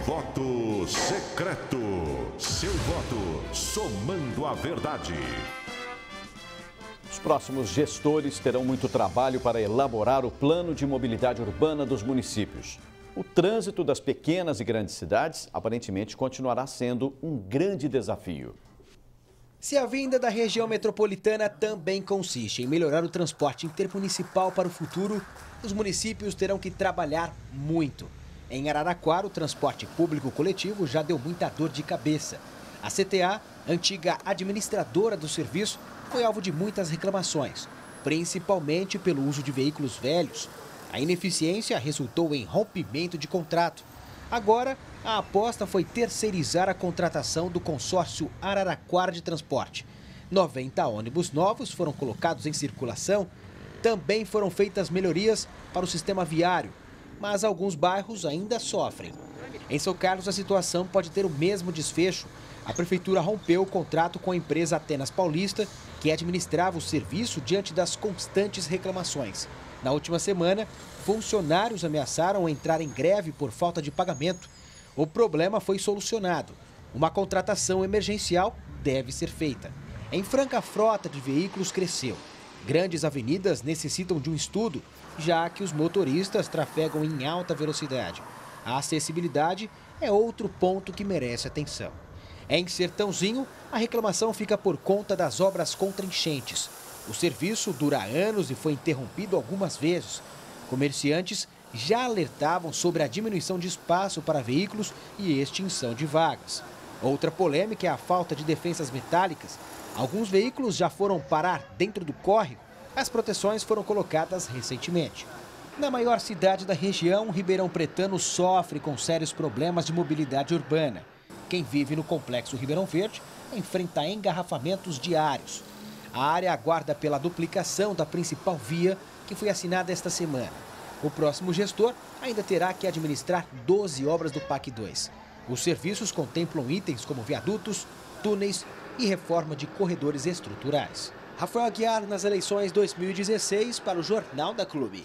Voto secreto. Seu voto somando a verdade. Os próximos gestores terão muito trabalho para elaborar o plano de mobilidade urbana dos municípios. O trânsito das pequenas e grandes cidades aparentemente continuará sendo um grande desafio. Se a vinda da região metropolitana também consiste em melhorar o transporte intermunicipal para o futuro, os municípios terão que trabalhar muito. Em Araraquara, o transporte público coletivo já deu muita dor de cabeça. A CTA, antiga administradora do serviço, foi alvo de muitas reclamações, principalmente pelo uso de veículos velhos. A ineficiência resultou em rompimento de contrato. Agora, a aposta foi terceirizar a contratação do consórcio Araraquara de Transporte. 90 ônibus novos foram colocados em circulação. Também foram feitas melhorias para o sistema viário, mas alguns bairros ainda sofrem. Em São Carlos, a situação pode ter o mesmo desfecho. A prefeitura rompeu o contrato com a empresa Atenas Paulista, que administrava o serviço diante das constantes reclamações. Na última semana, funcionários ameaçaram entrar em greve por falta de pagamento. O problema foi solucionado. Uma contratação emergencial deve ser feita. Em Franca, a frota de veículos cresceu. Grandes avenidas necessitam de um estudo, já que os motoristas trafegam em alta velocidade. A acessibilidade é outro ponto que merece atenção. Em Sertãozinho, a reclamação fica por conta das obras contra enchentes. O serviço dura anos e foi interrompido algumas vezes. Comerciantes já alertavam sobre a diminuição de espaço para veículos e extinção de vagas. Outra polêmica é a falta de defensas metálicas. Alguns veículos já foram parar dentro do córrego. As proteções foram colocadas recentemente. Na maior cidade da região, Ribeirão Pretano sofre com sérios problemas de mobilidade urbana. Quem vive no complexo Ribeirão Verde enfrenta engarrafamentos diários. A área aguarda pela duplicação da principal via, que foi assinada esta semana. O próximo gestor ainda terá que administrar 12 obras do PAC 2. Os serviços contemplam itens como viadutos, túneis e reforma de corredores estruturais. Rafael Aguiar nas eleições 2016 para o Jornal da Clube.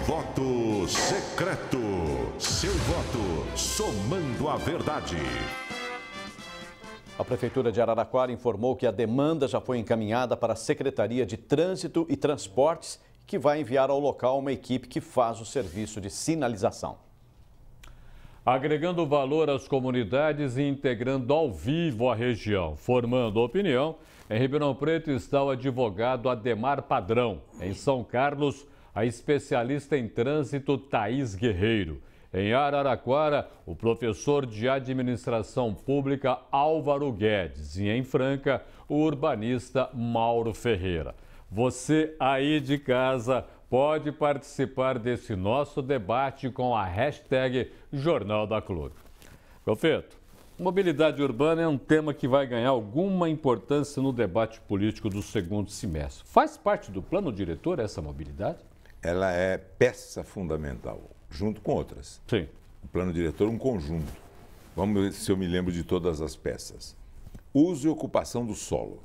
Voto secreto. Seu voto somando a verdade. A Prefeitura de Araraquara informou que a demanda já foi encaminhada para a Secretaria de Trânsito e Transportes, que vai enviar ao local uma equipe que faz o serviço de sinalização. Agregando valor às comunidades e integrando ao vivo a região, formando opinião, em Ribeirão Preto está o advogado Ademar Padrão. Em São Carlos, a especialista em trânsito Thaís Guerreiro. Em Araraquara, o professor de administração pública Álvaro Guedes. E em Franca, o urbanista Mauro Ferreira. Você aí de casa pode participar desse nosso debate com a hashtag Jornal da Clube. Confeito, mobilidade urbana é um tema que vai ganhar alguma importância no debate político do segundo semestre. Faz parte do plano diretor essa mobilidade? Ela é peça fundamental, junto com outras. Sim. O plano diretor é um conjunto. Vamos ver se eu me lembro de todas as peças. Uso e ocupação do solo.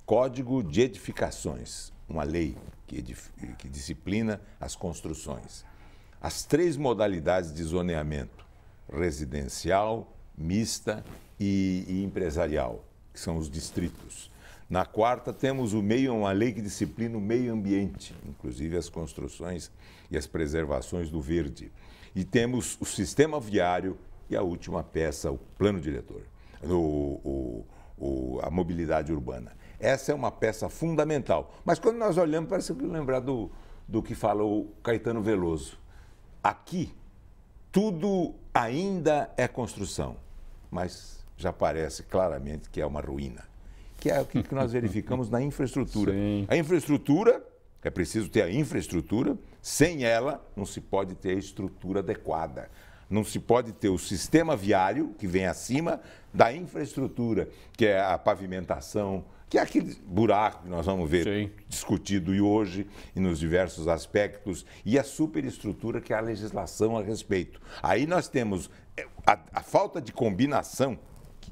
Código de edificações, uma lei que disciplina as construções. As 3 modalidades de zoneamento, residencial, mista e empresarial, que são os distritos. Na 4ª, temos uma lei que disciplina o meio ambiente, inclusive as construções e as preservações do verde. E temos o sistema viário e a última peça, o plano diretor, a mobilidade urbana. Essa é uma peça fundamental. Mas quando nós olhamos, parece que lembrar do que falou Caetano Veloso. Aqui, tudo ainda é construção, mas já parece claramente que é uma ruína. Que é o que nós verificamos na infraestrutura. Sim. A infraestrutura, é preciso ter a infraestrutura, sem ela não se pode ter a estrutura adequada. Não se pode ter o sistema viário, que vem acima da infraestrutura, que é a pavimentação, que é aquele buraco que nós vamos ver Sim. discutido hoje e nos diversos aspectos, e a superestrutura, que é a legislação a respeito. Aí nós temos a falta de combinação,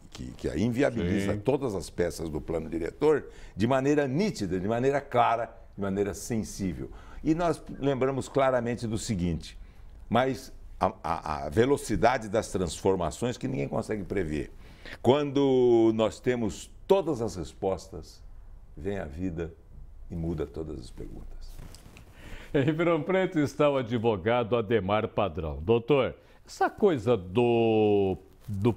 que inviabiliza Sim. todas as peças do plano diretor de maneira nítida, de maneira clara, de maneira sensível. E nós lembramos claramente do seguinte, mas a velocidade das transformações que ninguém consegue prever. Quando nós temos todas as respostas, vem a vida e muda todas as perguntas. Em Ribeirão Preto está o advogado Ademar Padrão. Doutor, essa coisa do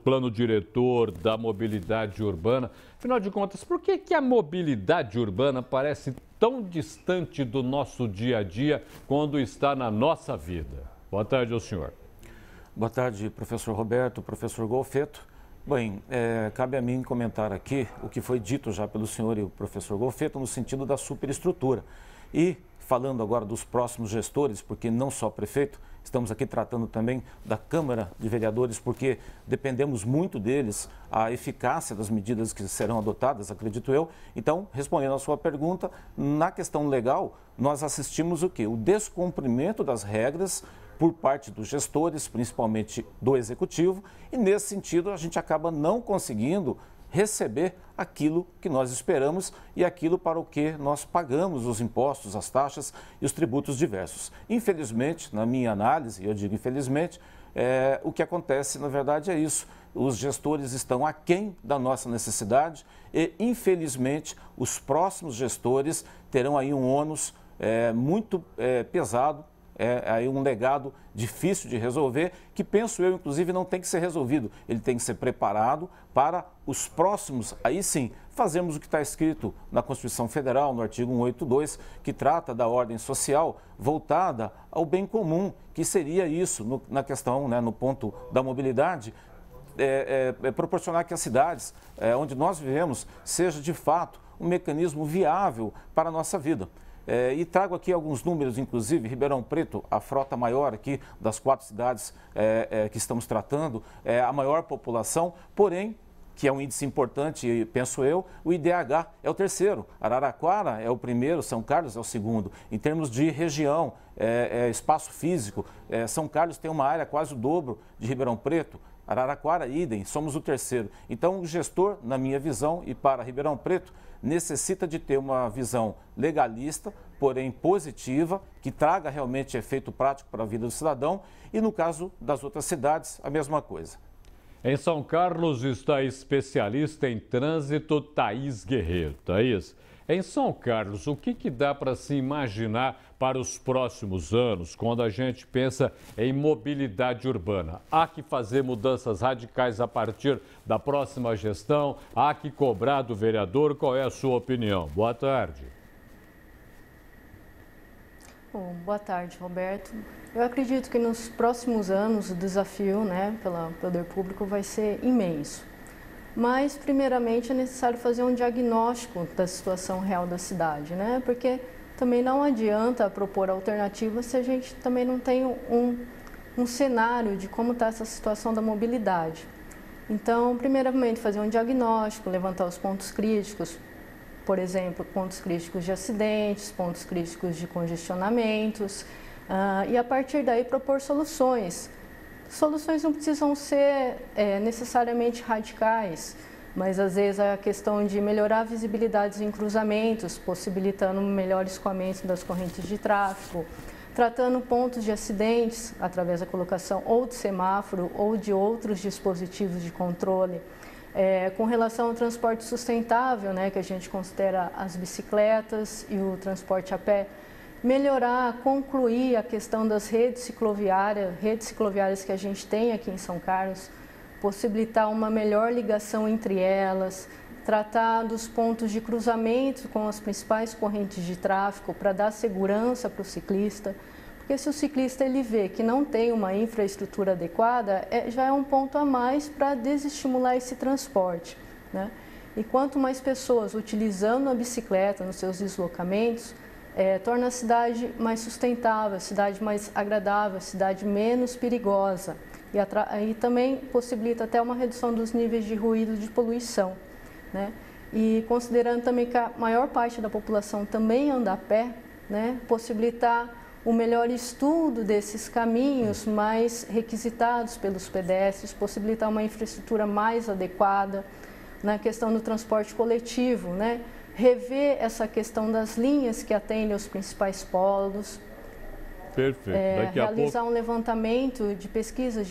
plano diretor da mobilidade urbana, afinal de contas, por que a mobilidade urbana parece tão distante do nosso dia a dia quando está na nossa vida? Boa tarde ao senhor. Boa tarde, professor Roberto, professor Golfeto. Bem, cabe a mim comentar aqui o que foi dito já pelo senhor e o professor Golfeto no sentido da superestrutura. E falando agora dos próximos gestores, porque não só prefeito, estamos aqui tratando também da Câmara de Vereadores, porque dependemos muito deles, a eficácia das medidas que serão adotadas, acredito eu. Então, respondendo à sua pergunta, na questão legal, nós assistimos o quê? O descumprimento das regras por parte dos gestores, principalmente do Executivo, e nesse sentido a gente acaba não conseguindo receber aquilo que nós esperamos e aquilo para o que nós pagamos os impostos, as taxas e os tributos diversos. Infelizmente, na minha análise, eu digo infelizmente, o que acontece na verdade é isso. Os gestores estão aquém da nossa necessidade e, infelizmente, os próximos gestores terão aí um ônus muito pesado, aí um legado difícil de resolver, que penso eu, inclusive, não tem que ser resolvido. Ele tem que ser preparado para os próximos, aí sim, fazermos o que está escrito na Constituição Federal, no artigo 182, que trata da ordem social voltada ao bem comum, que seria isso, na questão, no ponto da mobilidade, proporcionar que as cidades onde nós vivemos seja, de fato, um mecanismo viável para a nossa vida. E trago aqui alguns números, inclusive, Ribeirão Preto, a frota maior aqui das 4 cidades que estamos tratando, a maior população, porém, que é um índice importante, penso eu, o IDH é o terceiro, Araraquara é o primeiro, São Carlos é o segundo. Em termos de região, espaço físico, São Carlos tem uma área quase o dobro de Ribeirão Preto, Araraquara, idem, somos o terceiro. Então, o gestor, na minha visão, e para Ribeirão Preto, necessita de ter uma visão legalista, porém positiva, que traga realmente efeito prático para a vida do cidadão e, no caso das outras cidades, a mesma coisa. Em São Carlos está a especialista em trânsito Thaís Guerreiro. Thaís, em São Carlos, o que dá para se imaginar para os próximos anos, quando a gente pensa em mobilidade urbana? Há que fazer mudanças radicais a partir da próxima gestão? Há que cobrar do vereador? Qual é a sua opinião? Boa tarde. Bom, boa tarde, Roberto. Eu acredito que nos próximos anos o desafio, pelo poder público vai ser imenso. Mas, primeiramente, é necessário fazer um diagnóstico da situação real da cidade, Porque também não adianta propor alternativas se a gente também não tem um cenário de como está essa situação da mobilidade. Então, primeiramente, fazer um diagnóstico, levantar os pontos críticos, por exemplo, pontos críticos de acidentes, pontos críticos de congestionamentos, e a partir daí propor soluções. Soluções não precisam ser necessariamente radicais, mas às vezes a questão de melhorar a visibilidade em cruzamentos, possibilitando um melhor escoamento das correntes de tráfego, tratando pontos de acidentes através da colocação ou de semáforo ou de outros dispositivos de controle. Com relação ao transporte sustentável, que a gente considera as bicicletas e o transporte a pé, melhorar, concluir a questão das redes cicloviárias que a gente tem aqui em São Carlos, possibilitar uma melhor ligação entre elas, tratar dos pontos de cruzamento com as principais correntes de tráfego para dar segurança para o ciclista, porque se o ciclista ele vê que não tem uma infraestrutura adequada, já é um ponto a mais para desestimular esse transporte, E quanto mais pessoas utilizando a bicicleta nos seus deslocamentos, torna a cidade mais sustentável, a cidade mais agradável, a cidade menos perigosa e também possibilita até uma redução dos níveis de ruído e de poluição, E considerando também que a maior parte da população também anda a pé, possibilitar um melhor estudo desses caminhos mais requisitados pelos pedestres, possibilitar uma infraestrutura mais adequada na questão do transporte coletivo, rever essa questão das linhas que atendem aos principais polos, Perfeito. Daqui a realizar pouco... um levantamento de pesquisas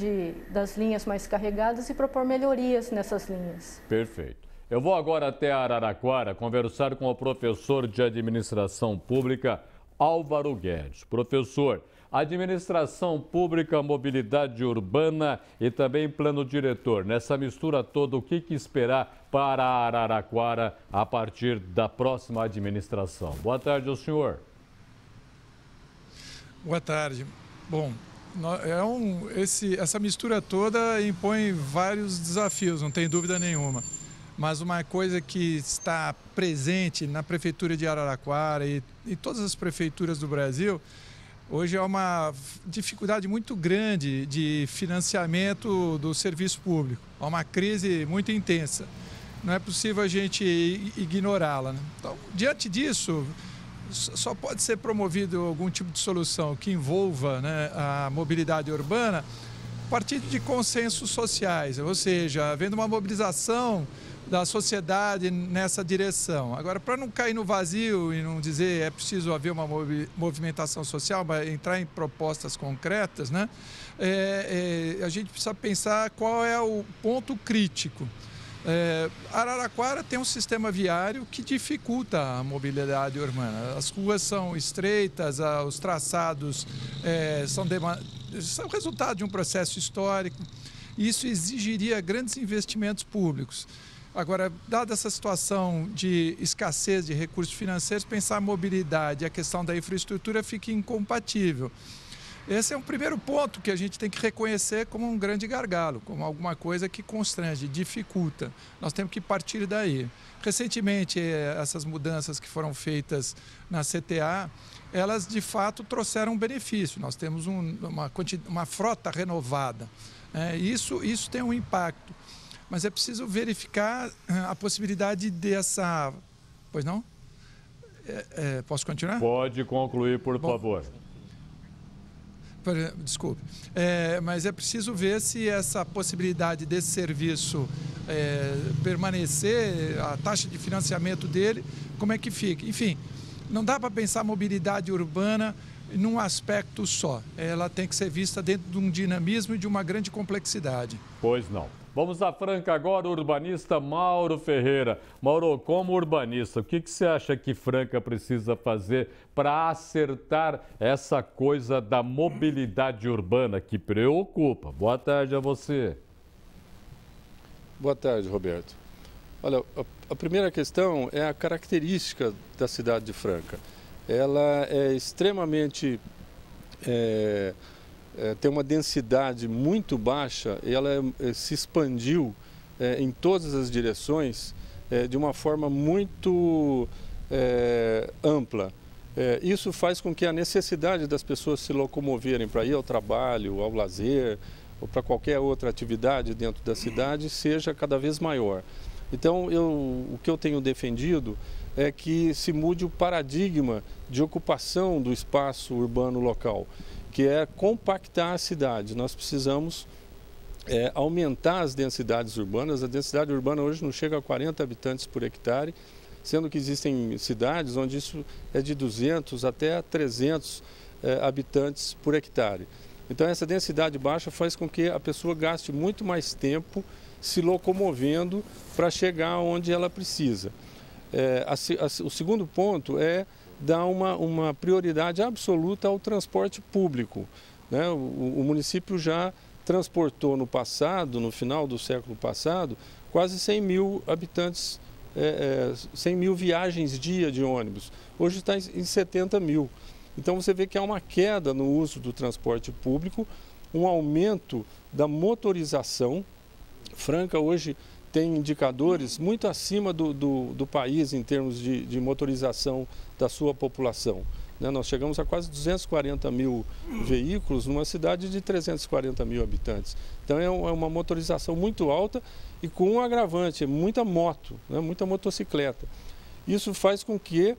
das linhas mais carregadas e propor melhorias nessas linhas. Perfeito. Eu vou agora até Araraquara conversar com o professor de Administração Pública, Álvaro Guedes. Professor, administração pública, mobilidade urbana e também plano diretor. Nessa mistura toda, o que esperar para Araraquara a partir da próxima administração? Boa tarde ao senhor. Boa tarde. Bom, essa mistura toda impõe vários desafios, não tem dúvida nenhuma. Mas uma coisa que está presente na Prefeitura de Araraquara e todas as prefeituras do Brasil, hoje é uma dificuldade muito grande de financiamento do serviço público. Há uma crise muito intensa. Não é possível a gente ignorá-la, né? Então, diante disso, só pode ser promovido algum tipo de solução que envolva, né, a mobilidade urbana a partir de consensos sociais, ou seja, havendo uma mobilização da sociedade nessa direção. Agora, para não cair no vazio e não dizer é preciso haver uma movimentação social, mas entrar em propostas concretas, né? A gente precisa pensar qual é o ponto crítico. Araraquara tem um sistema viário que dificulta a mobilidade urbana. As ruas são estreitas, os traçados são resultado de um processo histórico. E isso exigiria grandes investimentos públicos. Agora, dada essa situação de escassez de recursos financeiros, pensar a mobilidade e a questão da infraestrutura fica incompatível. Esse é um primeiro ponto que a gente tem que reconhecer como um grande gargalo, como alguma coisa que constrange, dificulta. Nós temos que partir daí. Recentemente, essas mudanças que foram feitas na CTA, elas de fato trouxeram um benefício. Nós temos uma frota renovada. Isso tem um impacto. Mas é preciso verificar a possibilidade dessa... Pois não? Posso continuar? Pode concluir, por favor. Desculpe. Mas é preciso ver se essa possibilidade desse serviço permanecer, a taxa de financiamento dele, como é que fica. Enfim, não dá para pensar a mobilidade urbana num aspecto só. Ela tem que ser vista dentro de um dinamismo e de uma grande complexidade. Pois não. Vamos à Franca agora, o urbanista Mauro Ferreira. Mauro, como urbanista, o que você acha que Franca precisa fazer para acertar essa coisa da mobilidade urbana que preocupa? Boa tarde a você. Boa tarde, Roberto. Olha, a primeira questão é a característica da cidade de Franca. Ela é extremamente... tem uma densidade muito baixa e ela se expandiu em todas as direções de uma forma muito ampla. Isso faz com que a necessidade das pessoas se locomoverem para ir ao trabalho, ao lazer ou para qualquer outra atividade dentro da cidade seja cada vez maior. Então, o que eu tenho defendido é que se mude o paradigma de ocupação do espaço urbano local, que é compactar a cidade. Nós precisamos aumentar as densidades urbanas. A densidade urbana hoje não chega a 40 habitantes por hectare, sendo que existem cidades onde isso é de 200 até 300 habitantes por hectare. Então, essa densidade baixa faz com que a pessoa gaste muito mais tempo se locomovendo para chegar onde ela precisa. O segundo ponto é dar uma prioridade absoluta ao transporte público, né? O município já transportou no passado, no final do século passado, quase 100 mil habitantes, 100 mil viagens dia de ônibus. Hoje está em 70 mil. Então você vê que há uma queda no uso do transporte público, um aumento da motorização. Franca hoje tem indicadores muito acima do país em termos de motorização da sua população. Nós chegamos a quase 240 mil veículos numa cidade de 340 mil habitantes. Então é uma motorização muito alta e com um agravante, muita moto, muita motocicleta. Isso faz com que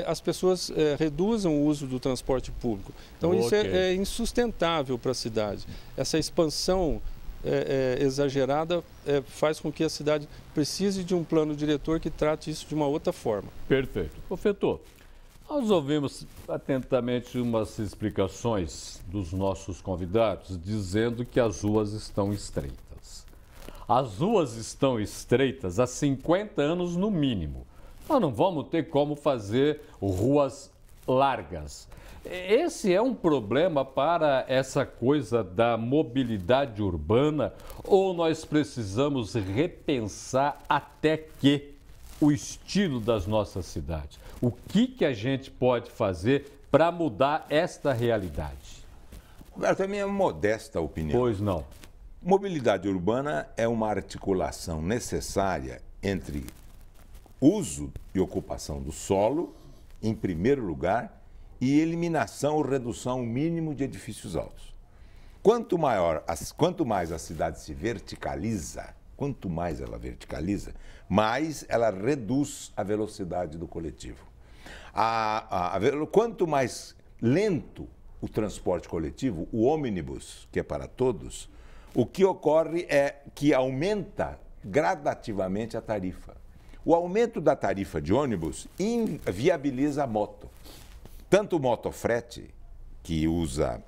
as pessoas reduzam o uso do transporte público. Então isso é insustentável para a cidade. Essa expansão exagerada faz com que a cidade precise de um plano diretor que trate isso de uma outra forma. Perfeito. Ô Fetô, Nós ouvimos atentamente umas explicações dos nossos convidados dizendo que as ruas estão estreitas. As ruas estão estreitas há 50 anos no mínimo. Nós não vamos ter como fazer ruas largas. Esse é um problema para essa coisa da mobilidade urbana ou nós precisamos repensar até que o estilo das nossas cidades? O que a gente pode fazer para mudar esta realidade? Roberto, é a minha modesta opinião. Pois não. Mobilidade urbana é uma articulação necessária entre uso e ocupação do solo, em primeiro lugar, e eliminação ou redução mínimo de edifícios altos. Quanto mais a cidade se verticaliza, quanto mais ela verticaliza, mais ela reduz a velocidade do coletivo. Quanto mais lento o transporte coletivo, o ônibus, que é para todos, o que ocorre é que aumenta gradativamente a tarifa. O aumento da tarifa de ônibus inviabiliza a moto. Tanto o motofrete, que usa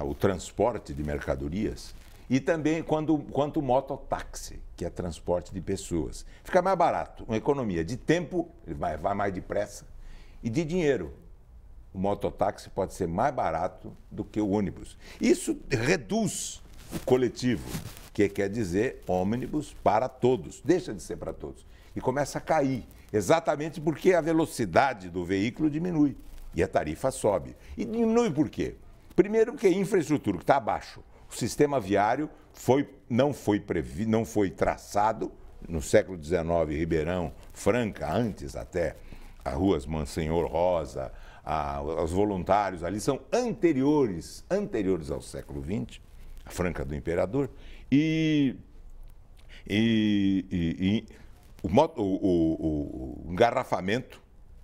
o transporte de mercadorias, e também quanto o mototáxi, que é transporte de pessoas. Fica mais barato, uma economia de tempo, ele vai mais depressa, e de dinheiro. O mototáxi pode ser mais barato do que o ônibus. Isso reduz o coletivo, que quer dizer ônibus para todos, deixa de ser para todos. E começa a cair, exatamente porque a velocidade do veículo diminui e a tarifa sobe. E diminui por quê? Primeiro porque a infraestrutura que está abaixo. O sistema viário não foi traçado no século XIX, Ribeirão, Franca, antes até, as ruas Monsenhor Rosa, os voluntários ali são anteriores ao século XX, a Franca do Imperador, e o engarrafamento,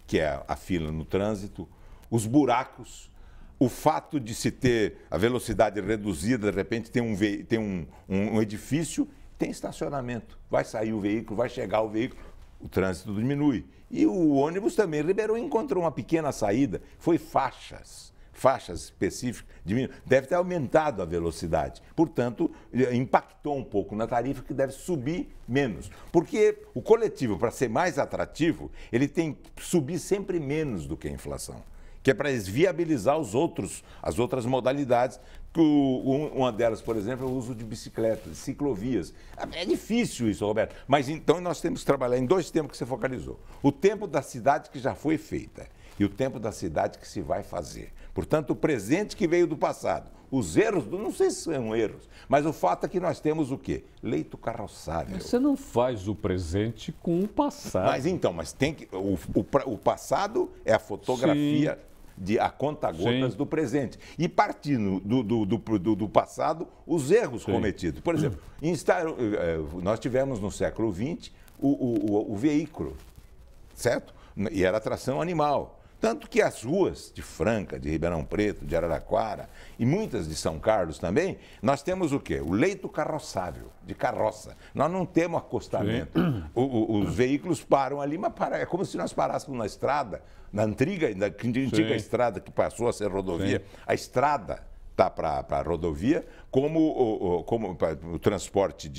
que é a fila no trânsito, os buracos, o fato de se ter a velocidade reduzida, de repente tem um edifício, tem estacionamento, vai sair o veículo, vai chegar o veículo, o trânsito diminui. E o ônibus também, Ribeirão encontrou uma pequena saída, foi faixas específicas, deve ter aumentado a velocidade. Portanto, impactou um pouco na tarifa, que deve subir menos. Porque o coletivo, para ser mais atrativo, ele tem que subir sempre menos do que a inflação, que é para viabilizar as outras modalidades. Uma delas, por exemplo, é o uso de bicicletas, de ciclovias. É difícil isso, Roberto. Mas então nós temos que trabalhar em dois tempos que você focalizou. O tempo da cidade que já foi feita e o tempo da cidade que se vai fazer. Portanto, o presente que veio do passado. Os erros, não sei se são erros, mas o fato é que nós temos o quê? Leito carroçável. Você não faz o presente com o passado. Mas tem que... O passado é a fotografia... Sim. A conta-gotas do presente. E partindo do passado, os erros cometidos. Por exemplo, nós tivemos no século XX o veículo, certo? E era tração animal. Tanto que as ruas de Franca, de Ribeirão Preto, de Araraquara e muitas de São Carlos também, nós temos o quê? O leito carroçável, de carroça. Nós não temos acostamento. Os veículos param ali, mas é como se nós parássemos na estrada, na antiga estrada que passou a ser rodovia. Sim. A estrada está para a rodovia, como o transporte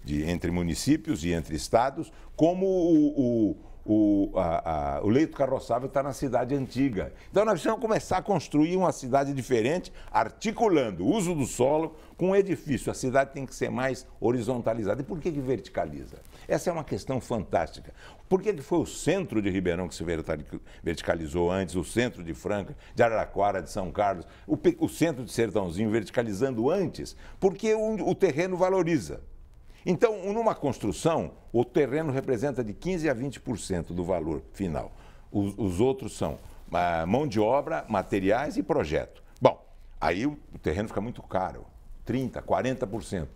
entre municípios e entre estados, como o leito carroçável está na cidade antiga. Então nós precisamos começar a construir uma cidade diferente, articulando o uso do solo com o edifício. A cidade tem que ser mais horizontalizada. E por que verticaliza? Essa é uma questão fantástica. Por que foi o centro de Ribeirão que se verticalizou antes, o centro de Franca, de Araraquara, de São Carlos, o centro de Sertãozinho verticalizando antes? Porque o terreno valoriza. Então, numa construção, o terreno representa de 15% a 20% do valor final. Os outros são mão de obra, materiais e projeto. Bom, aí o terreno fica muito caro, 30%, 40%.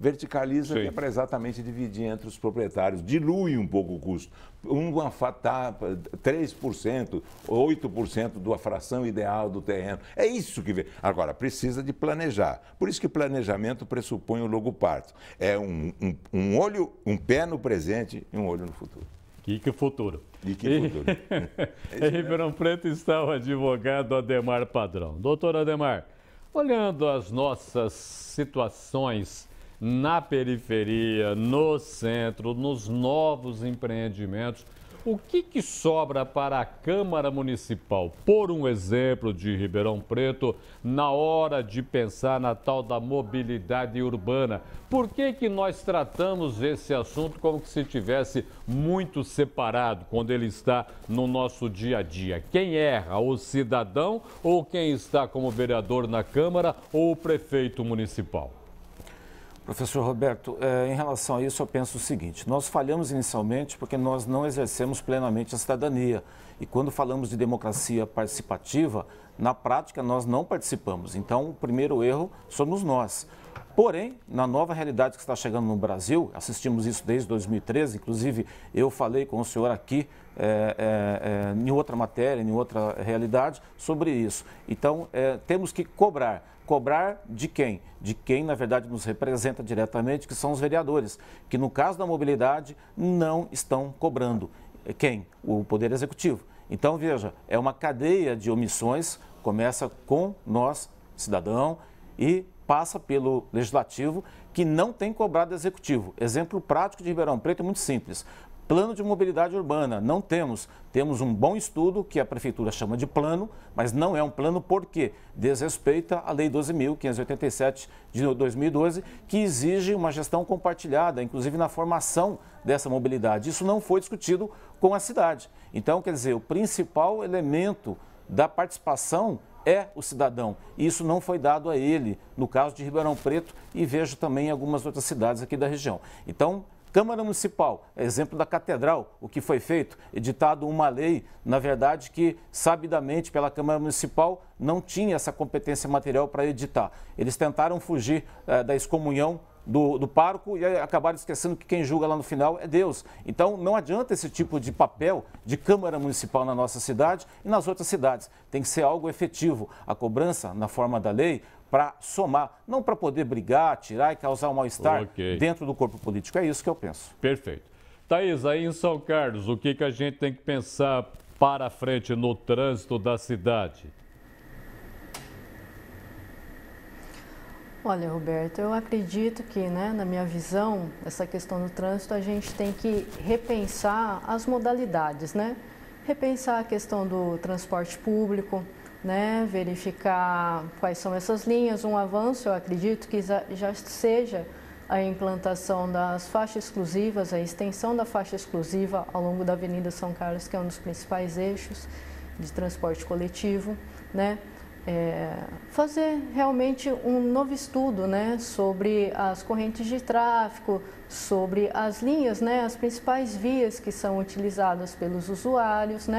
Verticaliza, que é para exatamente dividir entre os proprietários, dilui um pouco o custo. 3%, 8% da fração ideal do terreno. É isso que vê. Agora, precisa de planejar. Por isso que planejamento pressupõe o logo parto. É um pé no presente e um olho no futuro. Que futuro. E que futuro. Em Ribeirão Preto está o advogado Ademar Padrão. Doutor Ademar, olhando as nossas situações na periferia, no centro, nos novos empreendimentos, o que sobra para a Câmara Municipal, por um exemplo de Ribeirão Preto, na hora de pensar na tal da mobilidade urbana? Por que nós tratamos esse assunto como se tivesse muito separado quando ele está no nosso dia a dia? Quem erra, o cidadão ou quem está como vereador na Câmara ou o prefeito municipal? Professor Roberto, em relação a isso eu penso o seguinte, nós falhamos inicialmente porque nós não exercemos plenamente a cidadania e quando falamos de democracia participativa, na prática nós não participamos, então o primeiro erro somos nós. Porém, na nova realidade que está chegando no Brasil, assistimos isso desde 2013, inclusive eu falei com o senhor aqui em outra matéria, em outra realidade sobre isso. Então, temos que cobrar. Cobrar de quem? De quem, na verdade, nos representa diretamente, que são os vereadores, que no caso da mobilidade não estão cobrando. Quem? O Poder Executivo. Então, veja, é uma cadeia de omissões, começa com nós, cidadão, e passa pelo Legislativo, que não tem cobrado Executivo. Exemplo prático de Ribeirão Preto é muito simples. Plano de mobilidade urbana, não temos. Temos um bom estudo, que a Prefeitura chama de plano, mas não é um plano porque desrespeita a Lei 12.587 de 2012, que exige uma gestão compartilhada, inclusive na formação dessa mobilidade. Isso não foi discutido com a cidade. Então, quer dizer, o principal elemento da participação é o cidadão. E isso não foi dado a ele, no caso de Ribeirão Preto, e vejo também em algumas outras cidades aqui da região. Então, Câmara Municipal, exemplo da Catedral, o que foi feito, editado uma lei, na verdade, que sabidamente pela Câmara Municipal não tinha essa competência material para editar. Eles tentaram fugir da excomunhão do pároco e acabaram esquecendo que quem julga lá no final é Deus. Então, não adianta esse tipo de papel de Câmara Municipal na nossa cidade e nas outras cidades. Tem que ser algo efetivo. A cobrança, na forma da lei, para somar, não para poder brigar, tirar e causar um mal-estar dentro do corpo político. É isso que eu penso. Perfeito. Thaís, aí em São Carlos, o que a gente tem que pensar para frente no trânsito da cidade? Olha, Roberto, eu acredito que, na minha visão, essa questão do trânsito, a gente tem que repensar as modalidades, Repensar a questão do transporte público, verificar quais são essas linhas. Um avanço, eu acredito que já seja a implantação das faixas exclusivas, a extensão da faixa exclusiva ao longo da Avenida São Carlos, que é um dos principais eixos de transporte coletivo, fazer realmente um novo estudo, sobre as correntes de tráfego, sobre as linhas, as principais vias que são utilizadas pelos usuários,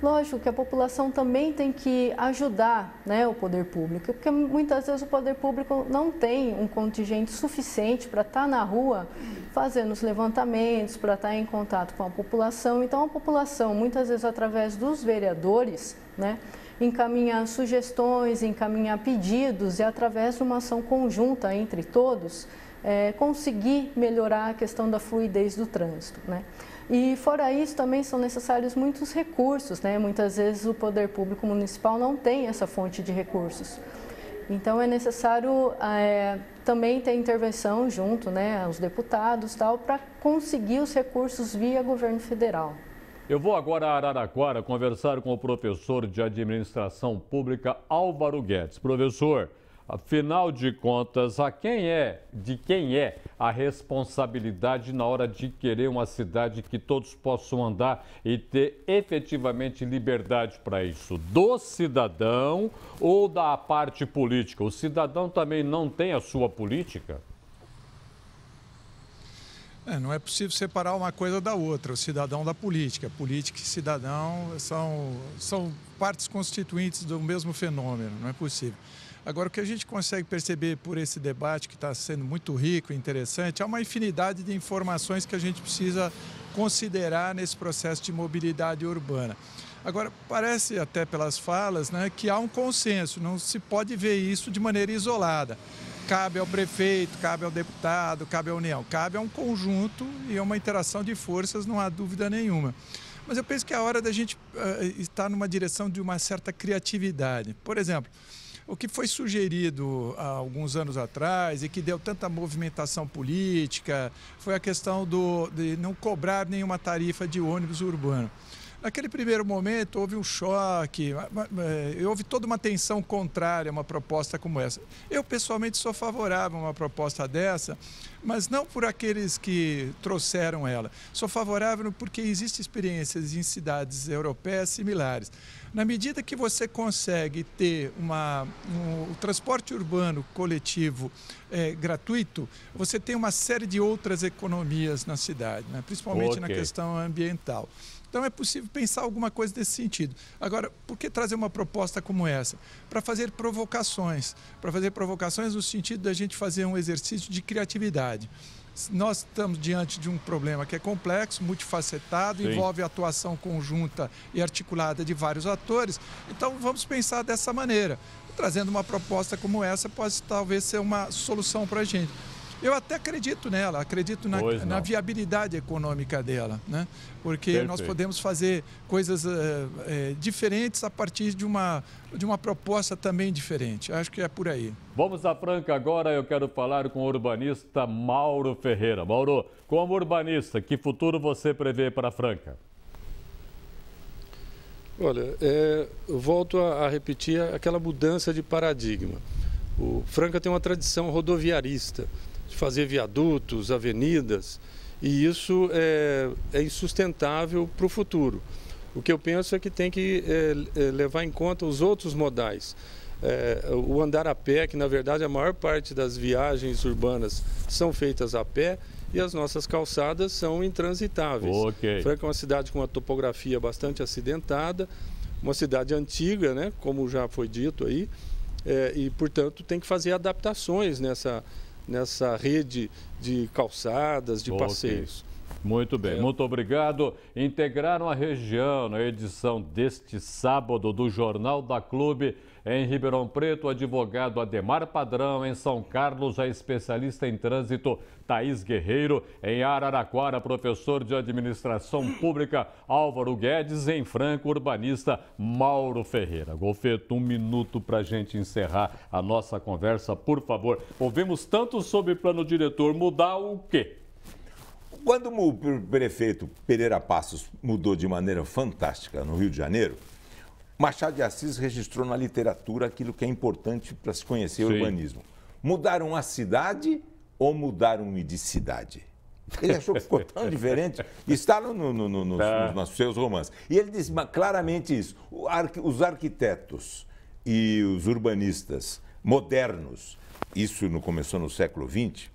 Lógico que a população também tem que ajudar o poder público, porque muitas vezes o poder público não tem um contingente suficiente para estar na rua fazendo os levantamentos, para estar em contato com a população. Então, a população, muitas vezes através dos vereadores, encaminhar sugestões, encaminhar pedidos e através de uma ação conjunta entre todos, conseguir melhorar a questão da fluidez do trânsito, E fora isso, também são necessários muitos recursos, Muitas vezes o poder público municipal não tem essa fonte de recursos. Então é necessário também ter intervenção junto, aos deputados, para conseguir os recursos via governo federal. Eu vou agora a Araraquara conversar com o professor de Administração Pública Álvaro Guedes. Professor, afinal de contas, de quem é a responsabilidade na hora de querer uma cidade que todos possam andar e ter efetivamente liberdade para isso? Do cidadão ou da parte política? O cidadão também não tem a sua política? Não é possível separar uma coisa da outra, o cidadão da política. Política e cidadão são partes constituintes do mesmo fenômeno, não é possível. Agora, o que a gente consegue perceber por esse debate, que está sendo muito rico e interessante, é uma infinidade de informações que a gente precisa considerar nesse processo de mobilidade urbana. Agora, parece até pelas falas, que há um consenso, não se pode ver isso de maneira isolada. cabe ao prefeito, cabe ao deputado, cabe à União. Cabe a um conjunto e a uma interação de forças, não há dúvida nenhuma. Mas eu penso que é a hora da gente estar numa direção de uma certa criatividade. Por exemplo, o que foi sugerido há alguns anos atrás e que deu tanta movimentação política foi a questão de não cobrar nenhuma tarifa de ônibus urbano. Naquele primeiro momento houve um choque, houve toda uma tensão contrária a uma proposta como essa. Eu pessoalmente sou favorável a uma proposta dessa, mas não por aqueles que trouxeram ela. Sou favorável porque existem experiências em cidades europeias similares. Na medida que você consegue ter o transporte urbano coletivo gratuito, você tem uma série de outras economias na cidade, né? Principalmente na questão ambiental. Então, é possível pensar alguma coisa desse sentido. Agora, por que trazer uma proposta como essa? Para fazer provocações. Para fazer provocações no sentido da gente fazer um exercício de criatividade. Nós estamos diante de um problema que é complexo, multifacetado, envolve a atuação conjunta e articulada de vários atores. Então, vamos pensar dessa maneira. Trazendo uma proposta como essa pode talvez ser uma solução para a gente. Eu até acredito nela, acredito na viabilidade econômica dela, né? Porque nós podemos fazer coisas diferentes a partir de uma proposta também diferente. Acho que é por aí. Vamos à Franca agora, eu quero falar com o urbanista Mauro Ferreira. Mauro, como urbanista, que futuro você prevê para a Franca? Olha, eu volto a repetir aquela mudança de paradigma. O Franca tem uma tradição rodoviarista, de fazer viadutos, avenidas, e isso é insustentável para o futuro. O que eu penso é que tem que levar em conta os outros modais. O andar a pé, que na verdade a maior parte das viagens urbanas são feitas a pé, e as nossas calçadas são intransitáveis. Franca é uma cidade com uma topografia bastante acidentada, uma cidade antiga, né, como já foi dito aí, e portanto tem que fazer adaptações nessa rede de calçadas, de passeios. Muito bem, muito obrigado. Integraram a região na edição deste sábado do Jornal da Clube. Em Ribeirão Preto, o advogado Ademar Padrão. Em São Carlos, a especialista em trânsito Thaís Guerreiro. Em Araraquara, professor de administração pública Álvaro Guedes. Em Franca, urbanista Mauro Ferreira. Golfeto, 1 minuto para a gente encerrar a nossa conversa, por favor. Ouvimos tanto sobre plano diretor, mudar o quê? Quando o prefeito Pereira Passos mudou de maneira fantástica no Rio de Janeiro, Machado de Assis registrou na literatura aquilo que é importante para se conhecer o urbanismo. Mudaram a cidade ou mudaram de cidade? Ele achou que ficou tão diferente. Está nos seus romances. E ele disse claramente isso. Os arquitetos e os urbanistas modernos, isso começou no século XX,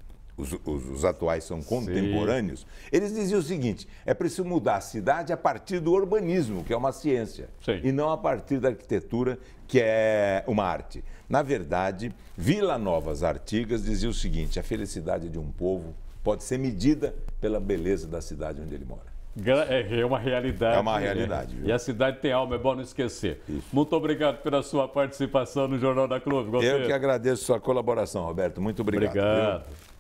os atuais são contemporâneos, eles diziam o seguinte: é preciso mudar a cidade a partir do urbanismo, que é uma ciência, e não a partir da arquitetura, que é uma arte. Na verdade, Vila Novas Artigas dizia o seguinte: a felicidade de um povo pode ser medida pela beleza da cidade onde ele mora. É uma realidade. É uma realidade. E a cidade tem alma, é bom não esquecer. Isso. Muito obrigado pela sua participação no Jornal da Clube. Eu que agradeço a sua colaboração, Roberto. Muito obrigado. Obrigado.